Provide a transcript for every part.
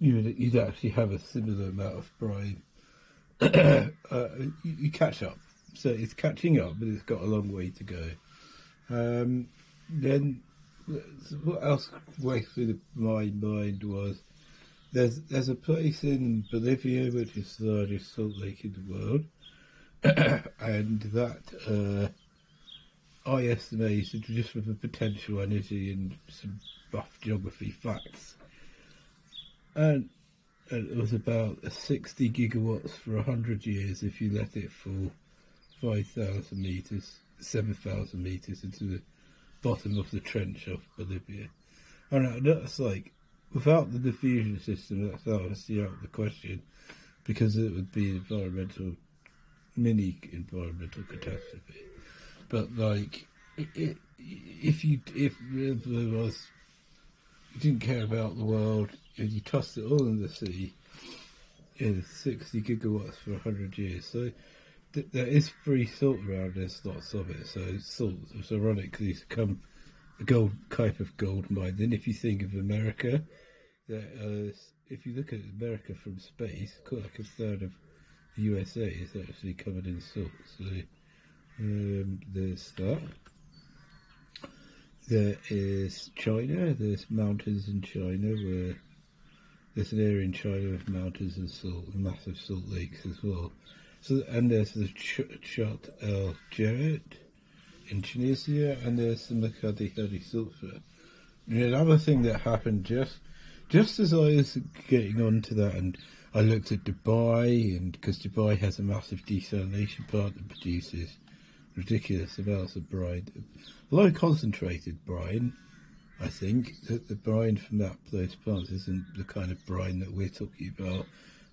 you'd actually have a similar amount of brine. You catch up. So it's catching up, but it's got a long way to go. Then what else went through my mind was there's a place in Bolivia which is the largest salt lake in the world, and that I estimated, just with the potential energy and some rough geography facts, and it was about 60 gigawatts for 100 years if you let it fall 5,000 meters, 7,000 meters into the bottom of the trench of Bolivia. And that's like, without the diffusion system, that's obviously out of the question, because it would be mini environmental catastrophe. But like, if you didn't care about the world and you tossed it all in the sea, it's 60 gigawatts for 100 years. So there is free salt around. There's lots of it. So salt is ironically become a type of gold mine. Then if you think of America, if you look at America from space, like a third of the USA is actually covered in salt. So there's that. There is China. There's mountains in China where there's an area in China with mountains and massive salt lakes as well. So, and there's the Chott El Djerid in Tunisia, and there's the Makadi sulfur. And another thing that happened just as I was getting onto that, and I looked at Dubai, and because Dubai has a massive desalination plant that produces ridiculous amounts of brine, low concentrated brine. I think that the brine from those plants isn't the kind of brine that we're talking about,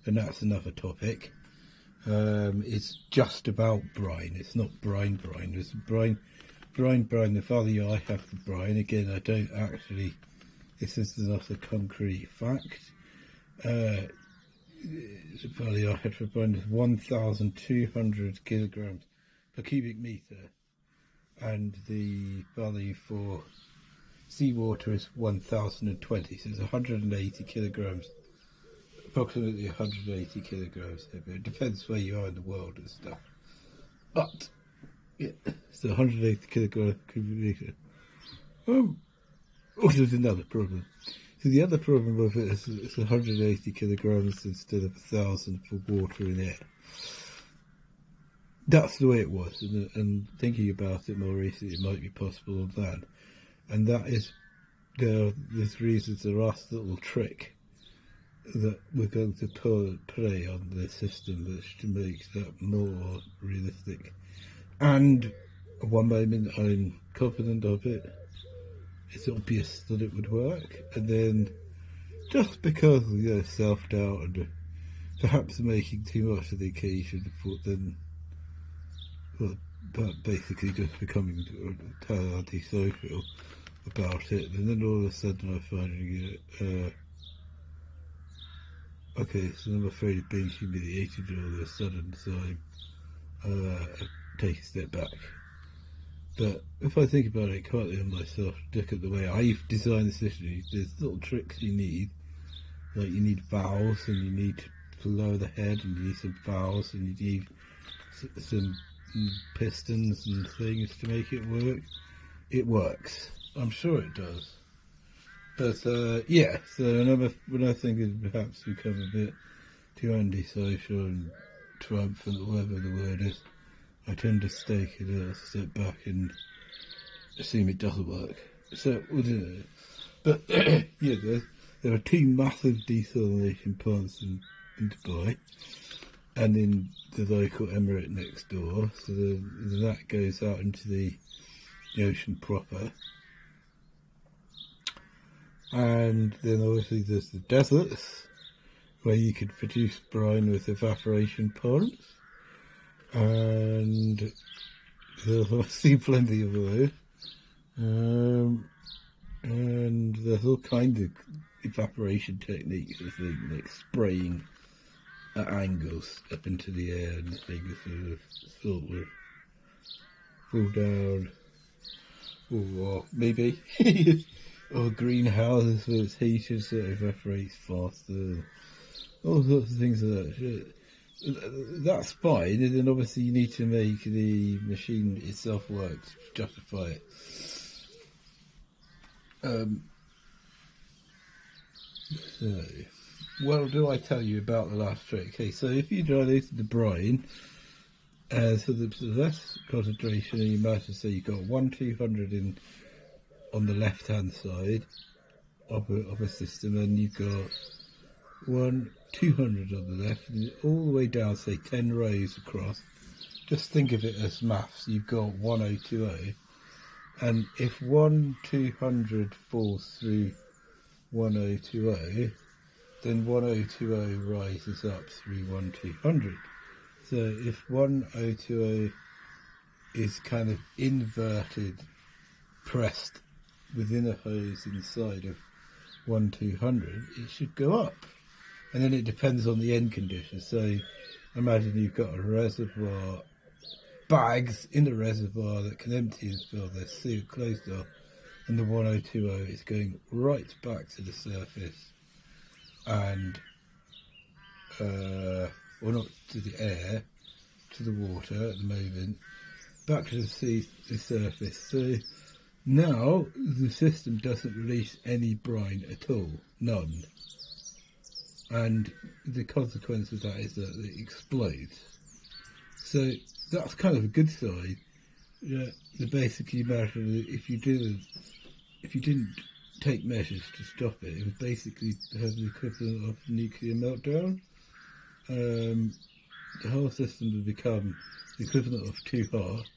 and that's another topic. It's just about brine. It's not brine. It's brine. The value I have for brine, again, I don't actually. This is not a concrete fact. The value I had for brine is 1,200 kilograms per cubic meter, and the value for seawater is 1,020. So it's 180 kilograms. Approximately 180 kilograms heavier. It depends where you are in the world and stuff. But, yeah, so 180 kilograms cubic meter. Also, there's another problem. So the other problem with it is it's 180 kilograms instead of 1,000 for water and air. That's the way it was. And thinking about it more recently, it might be possible on land. And that is, there's reasons, there are a little trick that we're going to play on the system that makes that more realistic. And at one moment I'm confident of it. It's obvious that it would work, and then just because of self-doubt and perhaps making too much of the occasion, then basically just becoming antisocial about it, and then all of a sudden I'm finding it. Okay, so I'm afraid of being humiliated all of a sudden, so I take a step back. But if I think about it quietly on myself, look at the way I've designed the system, there's little tricks you need. Like you need valves, and you need to lower the head, and you need some valves, and you need some pistons and things to make it work. It works. I'm sure it does. But yeah, so when I think it's perhaps become a bit too antisocial and triumphant, whatever the word is, I tend to take a little step back and assume it doesn't work. So, but yeah, there are two massive desalination plants in Dubai and in the local emirate next door. So that goes out into the ocean proper. And then obviously there's the deserts, where you could produce brine with evaporation ponds. And there's obviously plenty of those. And there's all kinds of evaporation techniques, I think, like spraying at angles up into the air and things sort of fall down. Or maybe or greenhouses where it's heated so it evaporates faster, all sorts of things like that. That's fine, and then obviously you need to make the machine itself work to justify it. So, what do I tell you about the last trick? Okay, so if you dilute the brine, so there's less concentration, and you might as say you've got 1/200 in on the left-hand side of a system, and you've got 1/200 on the left, and all the way down, say 10 rows across. Just think of it as maths. You've got 1020, and if 1/200 falls through 1020, then 1020 rises up through 1/200. So if 1020 is kind of inverted, pressed within a hose inside of 1/200, it should go up. And then it depends on the end conditions. So imagine you've got a reservoir, bags in the reservoir that can empty and fill, they're sealed, closed off, and the 1020 is going right back to the surface, and or not to the air, to the water at the moment, back to the surface. So now the system doesn't release any brine at all, none. And the consequence of that is that it explodes. So that's kind of a good side. The basically matter if you didn't take measures to stop it, it would basically have the equivalent of nuclear meltdown. The whole system would become the equivalent of too hot,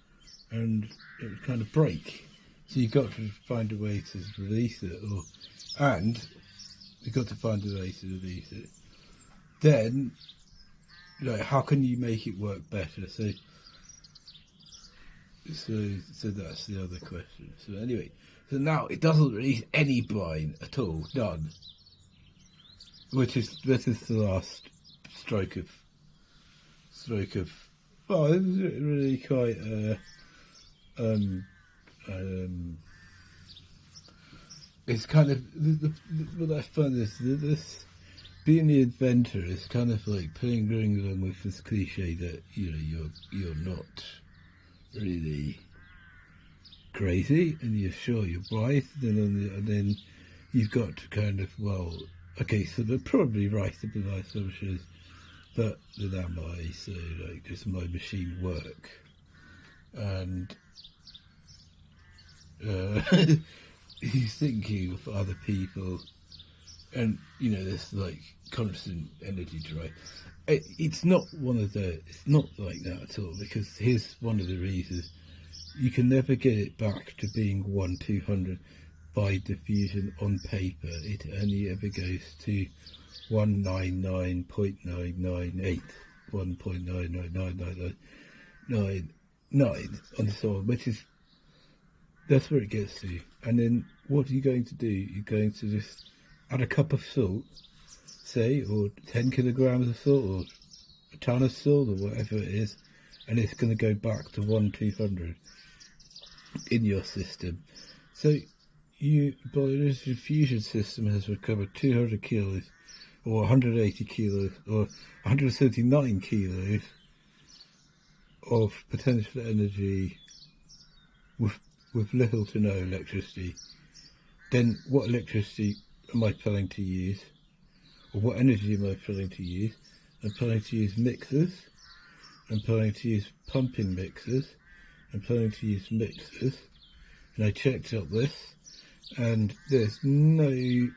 and it would kind of break. So you've got to find a way to release it, and you've got to find a way to release it. Then, how can you make it work better? So that's the other question. So anyway, so now it doesn't release any brine at all, none. Which is the last stroke of. Well, it was really quite. It's kind of what I find is this being the inventor is kind of like going along with this cliche that you're not really crazy and you're sure you're right, and then you've got to kind of okay, so they're probably right in my assumptions, but then am I? So does my machine work? And he's thinking of other people, and this constant energy drive. It's not it's not like that at all, because here's one of the reasons: you can never get it back to being 1/200 by diffusion on paper. It only ever goes to 199.998, 1.9999999, and so on, that's where it gets to. And then what are you going to do? You're going to just add a cup of salt, say, or 10 kilograms of salt, or a ton of salt, or whatever it is, and it's going to go back to 1/200 in your system. So this diffusion system has recovered 200 kilos, or 180 kilos, or 179 kilos of potential energy with little to no electricity. Then what electricity am I planning to use? Or what energy am I planning to use? I'm planning to use mixers. I'm planning to use pumping mixers. I'm planning to use mixers. And I checked up this, and there's no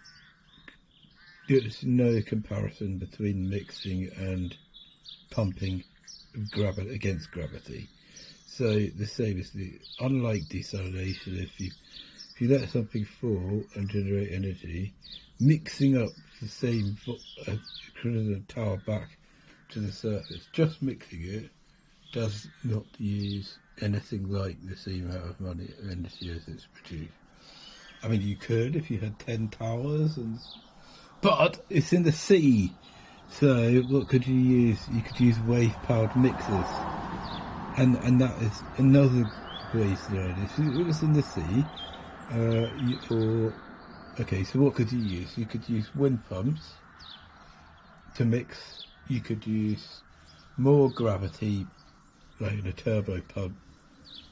comparison between mixing and pumping against gravity. So the same as unlike desalination, if you let something fall and generate energy, mixing up the same equivalent tower back to the surface, just mixing it does not use anything like the same amount of energy as it's produced. I mean, you could if you had 10 towers, but it's in the sea. So what could you use? You could use wave-powered mixers. And that is another way to learn. If it was in the sea, or Okay, so what could you use? You could use wind pumps to mix. You could use more gravity, like a turbo pump,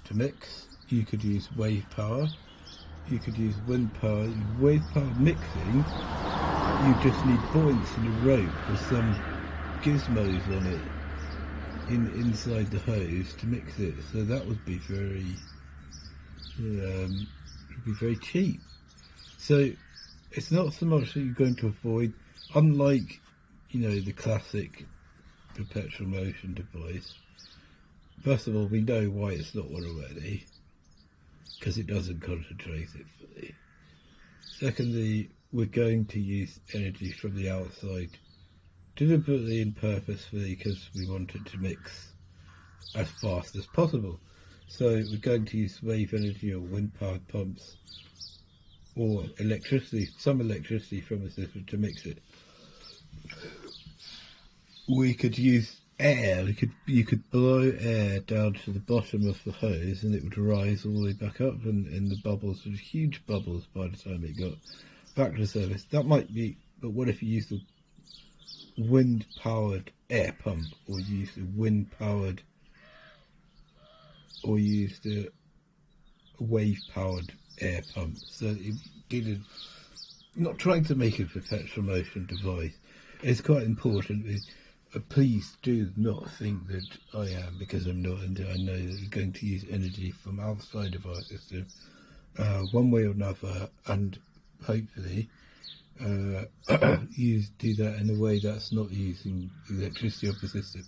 to mix. You could use wave power. You could use wind power. Wave power mixing, you just need buoyancy in a rope with some gizmos on it inside the hose to mix it. So that would be very cheap. So it's not so much that you're going to avoid, unlike the classic perpetual motion device. First of all, we know why it's not one already, because it doesn't concentrate it fully. Secondly, we're going to use energy from the outside deliberately and purposefully because we want it to mix as fast as possible. So we're going to use wave energy or wind powered pumps or electricity, some electricity from the system to mix it. We could use air. You could blow air down to the bottom of the hose, and it would rise all the way back up, and the bubbles were huge bubbles by the time it got back to the surface. That might be, but what if you use the wind-powered air pump, or you use the wind-powered, or you use the wave-powered air pump? So it didn't. Not trying to make a perpetual motion device. It's quite important. Please do not think that I am, because I'm not, and I know that we're going to use energy from outside of our system, one way or another, and hopefully do that in a way that's not using electricity of the system.